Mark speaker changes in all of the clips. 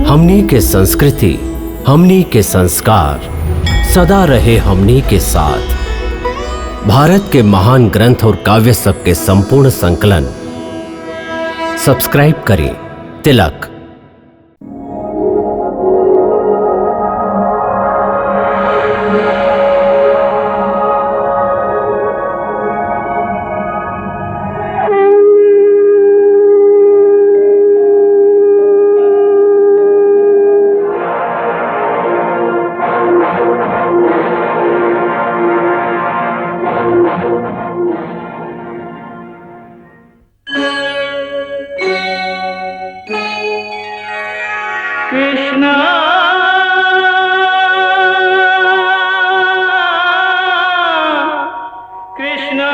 Speaker 1: हमनी के संस्कृति, हमनी के संस्कार सदा रहे हमनी के साथ। भारत के महान ग्रंथ और काव्य सब के संपूर्ण संकलन सब्सक्राइब करें तिलक।
Speaker 2: कृष्णा कृष्णा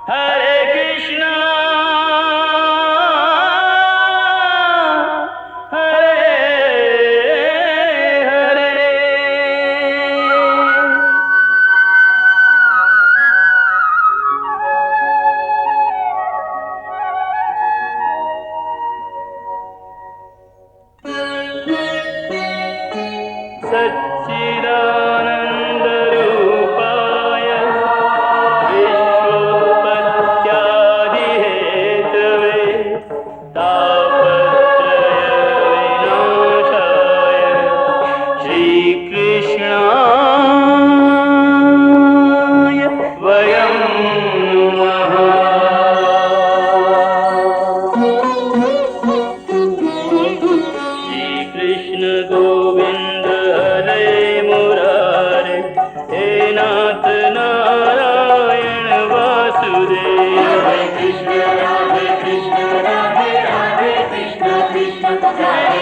Speaker 2: हरे कृष्णा हरे हरे। सच्चिदानन्दरूपाय विश्वोत्पत्त्यादिहेतवे तापत्रयविनाशाय श्रीकृष्णाय वयं नमः। श्रीकृष्ण गोविंद हरे मुरारे, हे नाथ नारायण वासुदेव। हरे कृष्ण राधे राधे कृष्ण कृष्ण हरे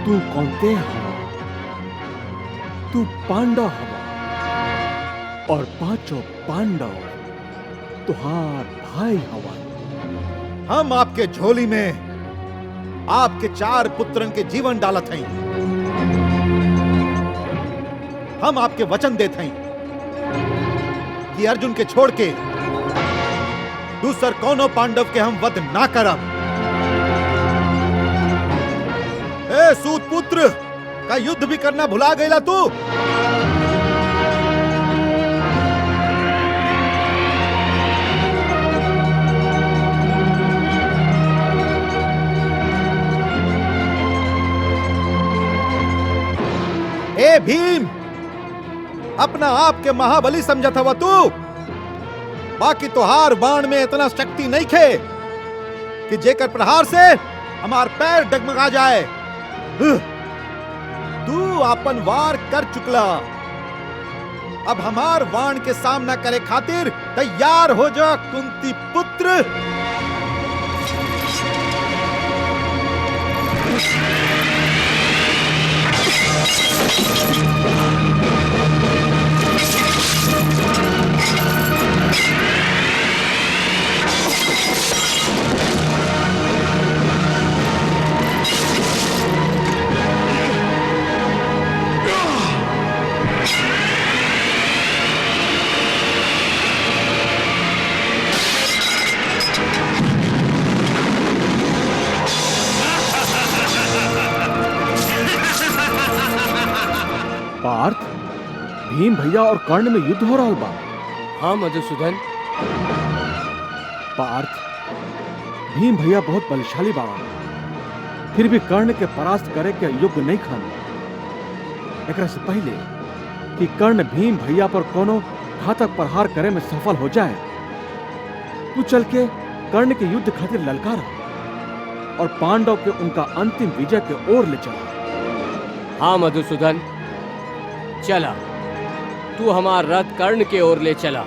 Speaker 3: तू कौनते हवा, तू पांडव हवा और पांचों पांडव तुहार भाई हवा।
Speaker 4: हम आपके झोली में आपके 4 पुत्रन के जीवन डालत हई। हम आपके वचन देत हई कि अर्जुन के छोड़ के दूसर कौनो पांडव के हम वध ना करब। ए सूत पुत्र का युद्ध भी करना भुला गईला तू? ए भीम, अपना आप के महाबली समझत हवा तू? बाकी तोहार बाण में इतना शक्ति नहीं खे कि जेकर प्रहार से हमार पैर डगमगा जाए। तू अपन वार कर चुकला, अब हमार वाण के सामना करे खातिर तैयार हो जा कुंती पुत्र।
Speaker 3: पार्थ, भीम भैया और कर्ण में युद्ध हो रहा बा।
Speaker 5: हाँ मधुसूदन।
Speaker 3: पार्थ, भीम भैया बहुत बलशाली बाबा, फिर भी कर्ण के परास्त करे के योग्य नहीं खान। एकरा से पहले कि कर्ण भीम भैया पर कोनो घातक प्रहार करे में सफल हो जाए, तू चल के कर्ण के युद्ध खातिर ललकारा और पांडव के उनका अंतिम विजय के ओर ले चला।
Speaker 5: हाँ मधुसूदन, चला, तू हमार रथ कर्ण के ओर ले चला।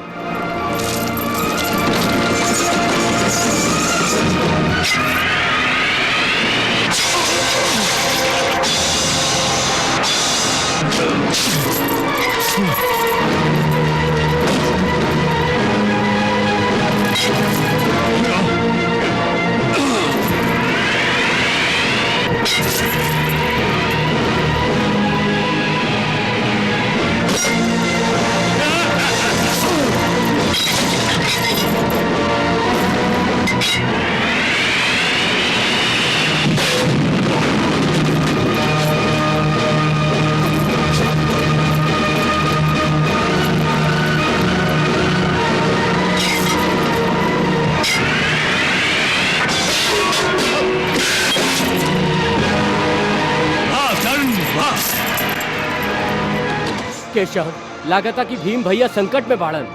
Speaker 5: केशव, लागता कि भीम भैया संकट में बाड़न।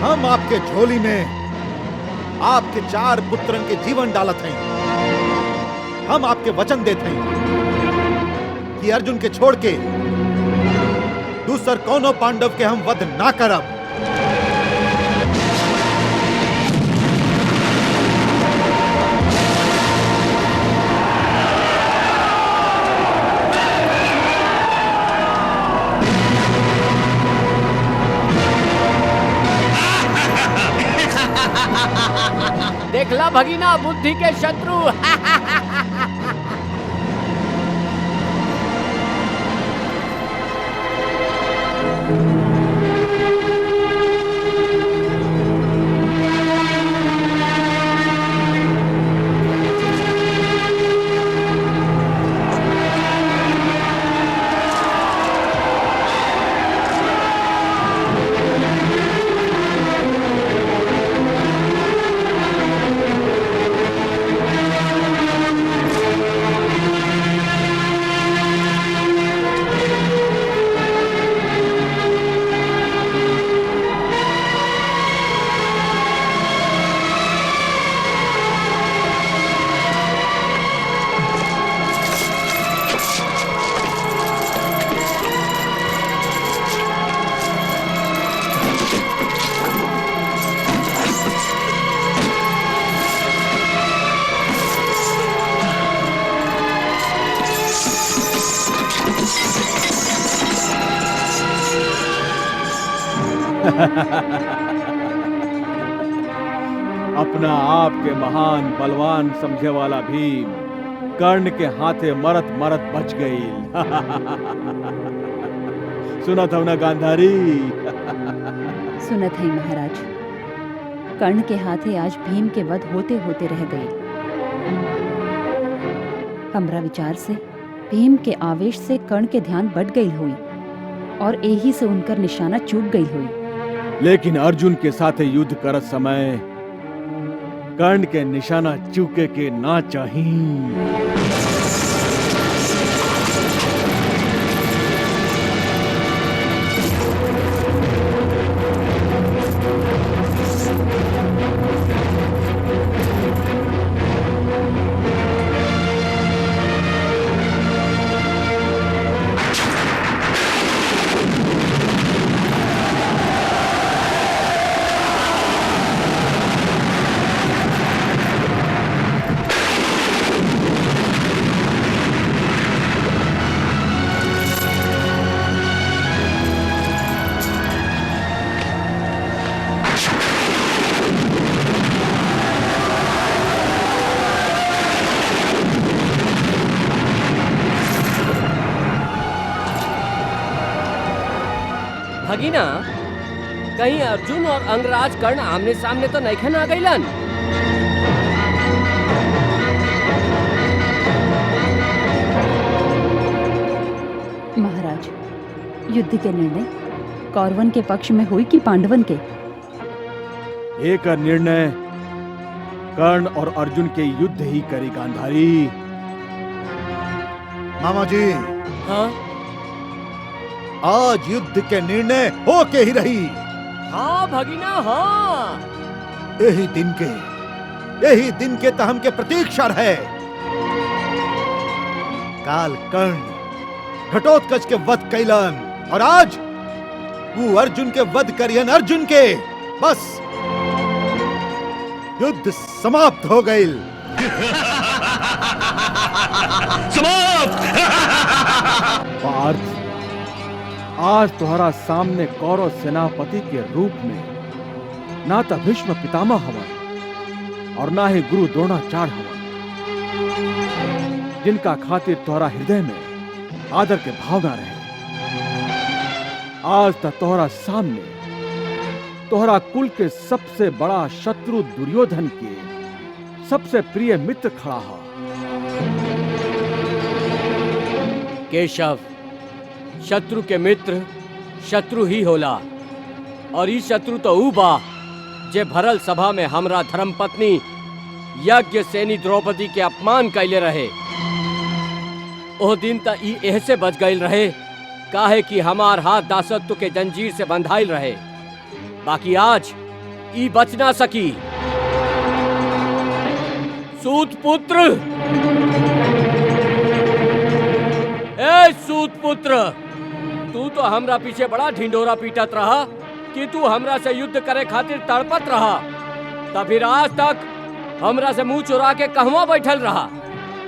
Speaker 4: हम आपके झोली में आपके 4 पुत्रन के जीवन डालत हैं। हम आपके वचन देते हैं कि अर्जुन के छोड़ के दूसर कौनो पांडव के हम वध ना करब।
Speaker 5: देखला भगीना, बुद्धि के शत्रु।
Speaker 3: अपना आप के महान बलवान समझे वाला भीम कर्ण के हाथे मरत मरत बच गई। सुना था ना गांधारी?
Speaker 6: सुनत है महाराज, कर्ण के हाथे आज भीम के वध होते होते रह गए। हमरा विचार से भीम के आवेश से कर्ण के ध्यान बढ़ गई हुई और यही से उनकर निशाना चूक गई हुई।
Speaker 3: लेकिन अर्जुन के साथ युद्ध करत समय कर्ण के निशाना चूके के ना चाहिए।
Speaker 5: भगीना, कहीं अर्जुन और अंगराज कर्ण आमने सामने तो नहीं आ गईलन?
Speaker 6: महाराज, युद्ध के निर्णय कौरवन के पक्ष में हुई कि पांडवन के?
Speaker 3: एक निर्णय कर्ण और अर्जुन के युद्ध ही करी गांधारी।
Speaker 4: मामा जी,
Speaker 5: हाँ
Speaker 4: आज युद्ध के निर्णय होके ही रही।
Speaker 5: हाँ भगीना, हाँ।
Speaker 4: यही दिन के तहम के प्रतीक्षा है। काल कर्ण घटोत्कच के वध कैलन और आज वो अर्जुन के वध करियन अर्जुन के। बस युद्ध समाप्त हो गई।
Speaker 3: पार्थ, आज तुम्हारा सामने कौरव सेनापति के रूप में ना तो भीष्म पितामह हवन और ना ही गुरु द्रोणाचार्य हवन, जिनका खातिर तुम्हारा हृदय में आदर के भावना रहे। आज तक तोहरा सामने तोहरा कुल के सबसे बड़ा शत्रु दुर्योधन के सबसे प्रिय मित्र खड़ा है।
Speaker 5: केशव, शत्रु के मित्र शत्रु ही होला और ई शत्रु तो ऊ बा जे भरल सभा में हमरा धर्मपत्नी यज्ञ सेनी द्रौपदी के अपमान कैले रहे। ओह दिन त ई ऐसे बच गईल रहे काहे कि हमार हाथ दासत्व के जंजीर से बंधाइल रहे, बाकी आज ई बच ना सकी। सूत पुत्र, ए सूत पुत्र, तू तो हमरा पीछे बड़ा ढिंडोरा पीटत रहा कि तू हमरा से युद्ध करे खातिर तड़पत रहा, तब फिर आज तक हमरा से मुंह चुरा के कहवा बैठल रहा?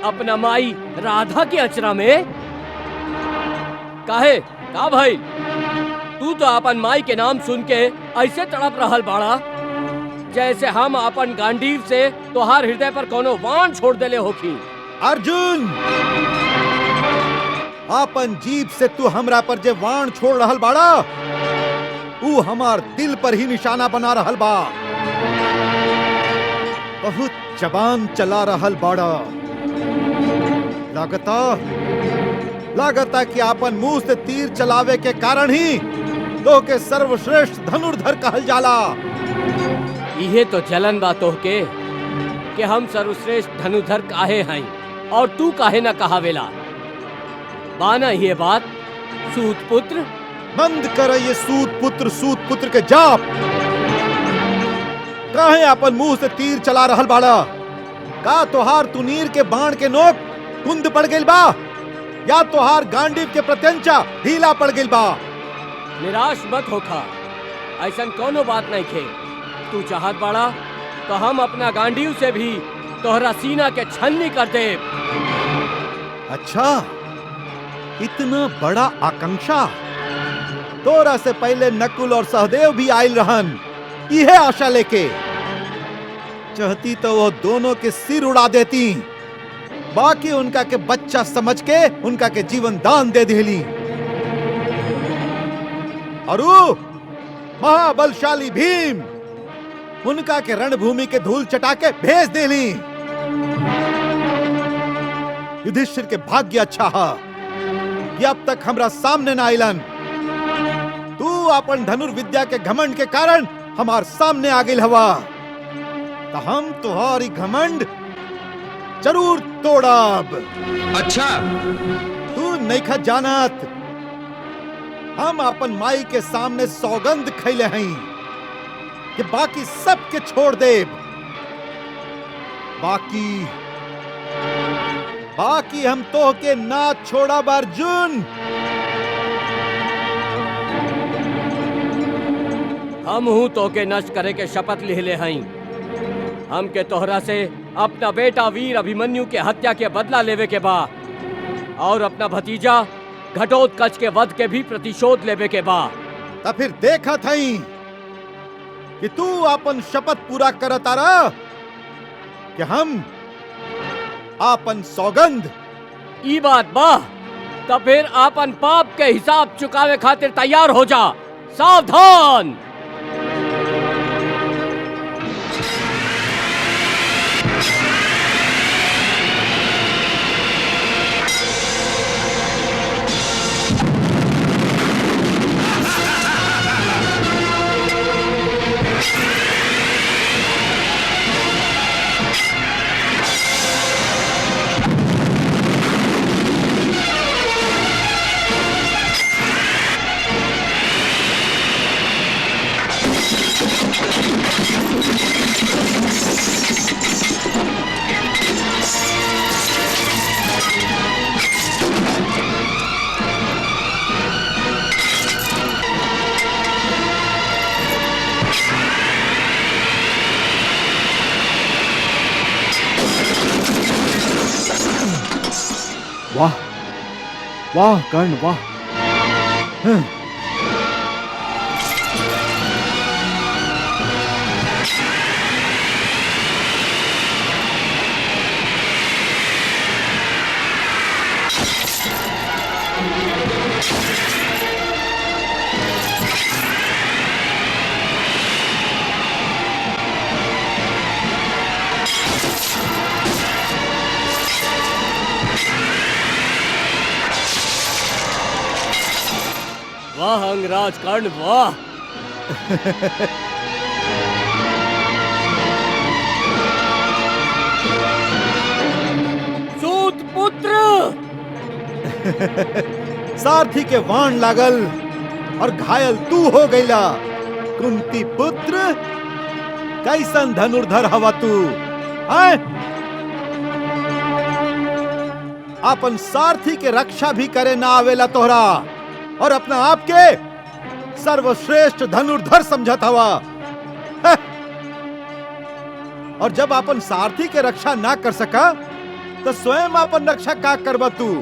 Speaker 5: अपना माई राधा की अचरा में? काहे का भाई, तू तो अपन माई के नाम सुन के ऐसे तड़प रहल बाड़ा जैसे हम अपन गांडीव से तोहार हृदय पर कोनो बाण छोड़ देले होखी।
Speaker 4: अर्जुन, अपन जीभ से तू हमरा पर जे वाण छोड़ रहल बाड़ा, ऊ हमार दिल पर ही निशाना बना रहल बा। बहुत जबान चला रहल बाड़ा। लागता कि अपन मुंह से तीर चलावे के कारण ही तो के सर्वश्रेष्ठ धनुर्धर कहल जाला।
Speaker 5: इहे तो जलन बा तोहके कि हम सर्वश्रेष्ठ धनुर्धर काहे हैं और तू काहे ना कहावेला? बाना ये बात सूत पुत्र?
Speaker 4: बंद कर ये सूत पुत्र के जाप। काहे अपन मुंह से तीर चला रहल बाड़ा? का तोहार तुनीर के बाण के नोक कुंद पड़ गइल बा या तोहार गांडीव के प्रत्यंचा ढीला पड़ गइल बा?
Speaker 5: निराश मत होखा, ऐसन कोनो बात नहीं खे। तू चाहत बाड़ा तो हम अपना गांडीव से भी तोहरा सीना के छन्नी कर दे।
Speaker 4: अच्छा, इतना बड़ा आकांक्षा? तोरा से पहले नकुल और सहदेव भी आयल रहन इहे आशा लेके। चाहती तो वो दोनों के सिर उड़ा देती, बाकी उनका के बच्चा समझ के उनका के जीवन दान दे देली। और वो महाबलशाली भीम उनका के रणभूमि के धूल चटा के भेज देली। युधिष्ठिर के भाग्य अच्छा है कि अब तक हमरा सामने ना आइलन। तू अपन धनुर्विद्या के घमंड के कारण हमार सामने आ गई हवा, तो हम तुम्हारी घमंड जरूर तोड़ब।
Speaker 7: अच्छा,
Speaker 4: तू नइखा जानत, हम अपन माई के सामने सौगंध खैले हैं कि बाकी सब के छोड़ देब। बाकी हम तो के ना छोड़ब अर्जुन।
Speaker 5: हम हूं तो के नष्ट करे के शपथ लिहले हई। हम के तोहरा से अपना बेटा वीर अभिमन्यु के हत्या के बदला लेवे के बा और अपना भतीजा घटोत्कच के वध के भी प्रतिशोध लेवे के बा।
Speaker 4: तो फिर देखा थई कि तू अपन शपथ पूरा करता रहा कि हम आपन सौगंध।
Speaker 5: ई बात बा, तो फिर आपन पाप के हिसाब चुकावे खातिर तैयार हो जा। सावधान।
Speaker 3: वाह वाह कर्ण वाह।
Speaker 5: वाह अंगराज कर्ण वाह। सूत पुत्र।
Speaker 4: सारथी के वाण लागल और घायल तू हो गईला। कुंती पुत्र, कैसन धनुर्धर हवा तू। अपन सारथी के रक्षा भी करे ना आवेला तोहरा और अपना आप के सर्वश्रेष्ठ धनुर्धर समझत हवा। और जब अपन सारथी के रक्षा ना कर सका तो स्वयं अपन रक्षा का करबा तू।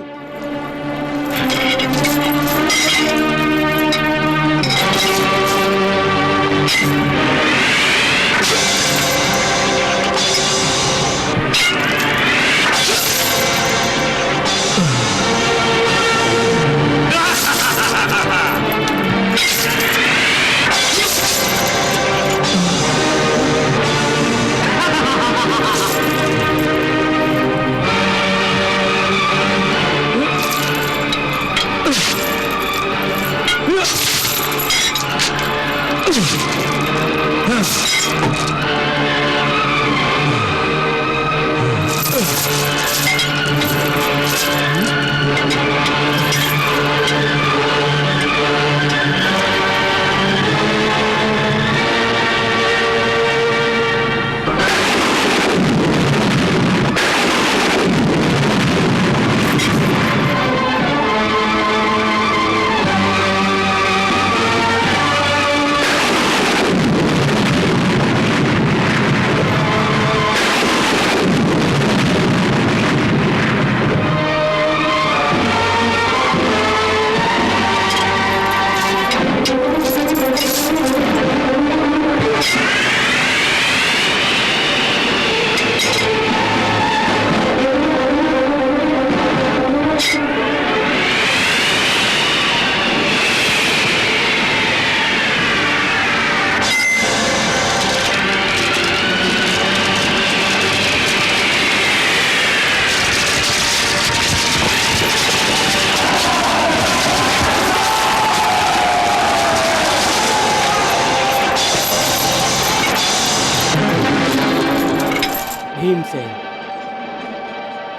Speaker 5: भीमसेन,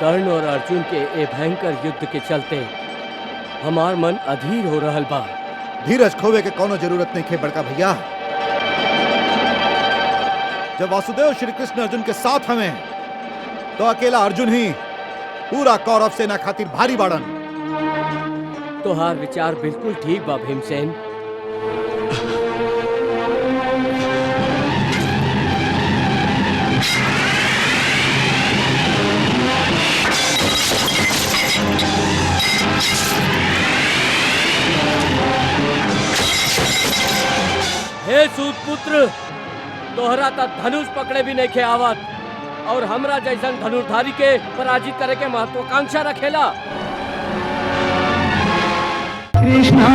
Speaker 5: कर्ण और अर्जुन के ए भयंकर युद्ध के चलते हमार मन अधीर हो रहल बा।
Speaker 4: धीरज खोवे के कोनो जरूरत नहीं खे बड़का भैया। जब वासुदेव श्री कृष्ण अर्जुन के साथ हमें, तो अकेला अर्जुन ही पूरा कौरव सेना खातिर भारी बाड़न।
Speaker 5: तोहार विचार बिल्कुल ठीक बा भीमसेन। हे सूतपुत्र, तोहरा तक धनुष पकड़े भी नहीं खे आवत और हमरा जैसन धनुर्धारी के पराजित करे के महत्वाकांक्षा रखेला।
Speaker 2: कृष्णा